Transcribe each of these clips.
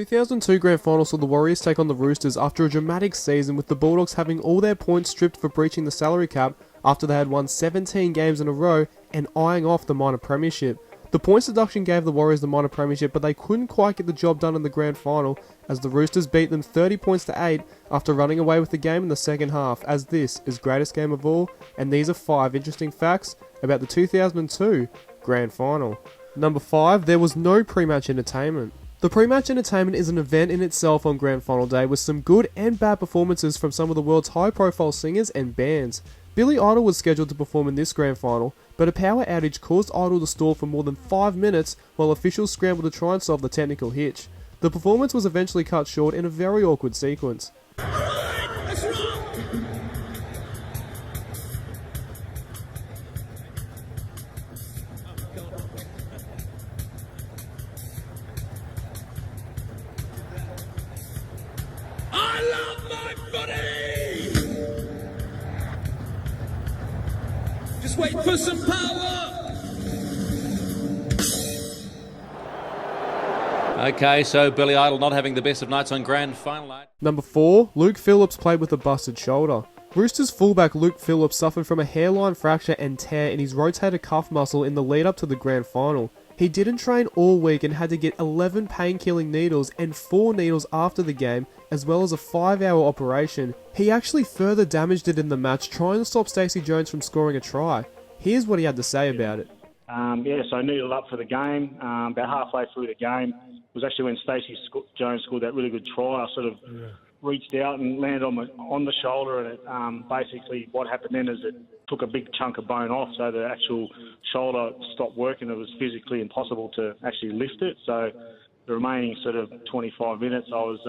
2002 Grand Final saw the Warriors take on the Roosters after a dramatic season, with the Bulldogs having all their points stripped for breaching the salary cap after they had won 17 games in a row and eyeing off the minor premiership. The points deduction gave the Warriors the minor premiership, but they couldn't quite get the job done in the Grand Final as the Roosters beat them 30 points to 8 after running away with the game in the second half, as this is greatest game of all, and these are 5 interesting facts about the 2002 Grand Final. Number 5, there was no pre-match entertainment. The pre-match entertainment is an event in itself on Grand Final Day with some good and bad performances from some of the world's high-profile singers and bands. Billy Idol was scheduled to perform in this Grand Final, but a power outage caused Idol to stall for more than 5 minutes while officials scrambled to try and solve the technical hitch. The performance was eventually cut short in a very awkward sequence. Just wait for some power! Okay, so Billy Idol not having the best of nights on Grand Final night. Number 4, Luke Phillips played with a busted shoulder. Roosters fullback Luke Phillips suffered from a hairline fracture and tear in his rotator cuff muscle in the lead up to the Grand Final. He didn't train all week and had to get 11 pain-killing needles and 4 needles after the game, as well as a 5-hour operation. He actually further damaged it in the match, trying to stop Stacey Jones from scoring a try. Here's what he had to say about it. So I needled up for the game. About halfway through the game was actually when Stacey Jones scored that really good try. I sort of reached out and landed on the shoulder, and it, basically what happened then is it took a big chunk of bone off, so the actual shoulder stopped working. It was physically impossible to actually lift it. So the remaining sort of 25 minutes, I was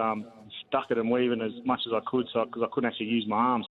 stuck it and weaving as much as I could, because I couldn't actually use my arms.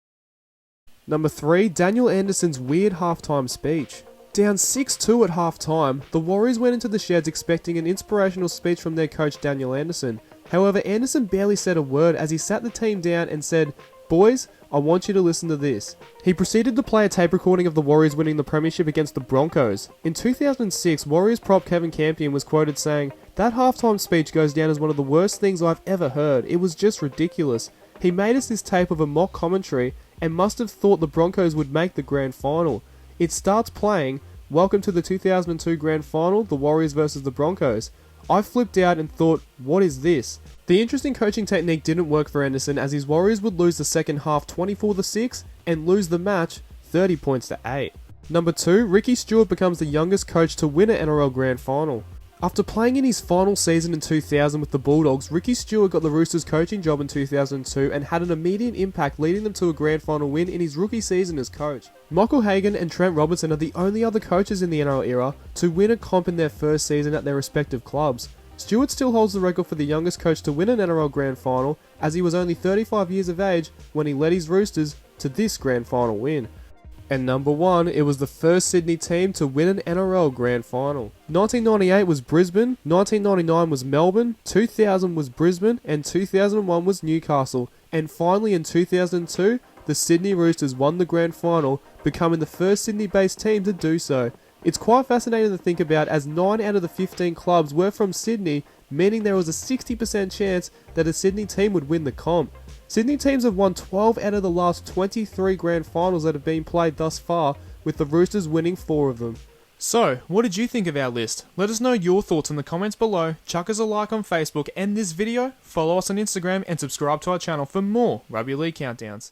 Number 3, Daniel Anderson's weird halftime speech. Down 6-2 at halftime, the Warriors went into the sheds expecting an inspirational speech from their coach Daniel Anderson. However, Anderson barely said a word as he sat the team down and said, "Boys, I want you to listen to this." He proceeded to play a tape recording of the Warriors winning the premiership against the Broncos. In 2006, Warriors prop Kevin Campion was quoted saying, "That halftime speech goes down as one of the worst things I've ever heard. It was just ridiculous. He made us this tape of a mock commentary and must have thought the Broncos would make the Grand Final. It starts playing, welcome to the 2002 Grand Final, the Warriors versus the Broncos. I flipped out and thought, what is this?" The interesting coaching technique didn't work for Anderson, as his Warriors would lose the second half 24-6 and lose the match 30 points to 8. Number 2, Ricky Stuart becomes the youngest coach to win an NRL Grand Final. After playing in his final season in 2000 with the Bulldogs, Ricky Stuart got the Roosters coaching job in 2002 and had an immediate impact, leading them to a Grand Final win in his rookie season as coach. Michael Hagan and Trent Robertson are the only other coaches in the NRL era to win a comp in their first season at their respective clubs. Stuart still holds the record for the youngest coach to win an NRL Grand Final, as he was only 35 years of age when he led his Roosters to this Grand Final win. And number 1, it was the first Sydney team to win an NRL Grand Final. 1998 was Brisbane, 1999 was Melbourne, 2000 was Brisbane, and 2001 was Newcastle. And finally in 2002, the Sydney Roosters won the Grand Final, becoming the first Sydney-based team to do so. It's quite fascinating to think about, as 9 out of the 15 clubs were from Sydney, meaning there was a 60% chance that a Sydney team would win the comp. Sydney teams have won 12 out of the last 23 Grand Finals that have been played thus far, with the Roosters winning 4 of them. So, what did you think of our list? Let us know your thoughts in the comments below, chuck us a like on Facebook and this video, follow us on Instagram and subscribe to our channel for more Rugby League Countdowns.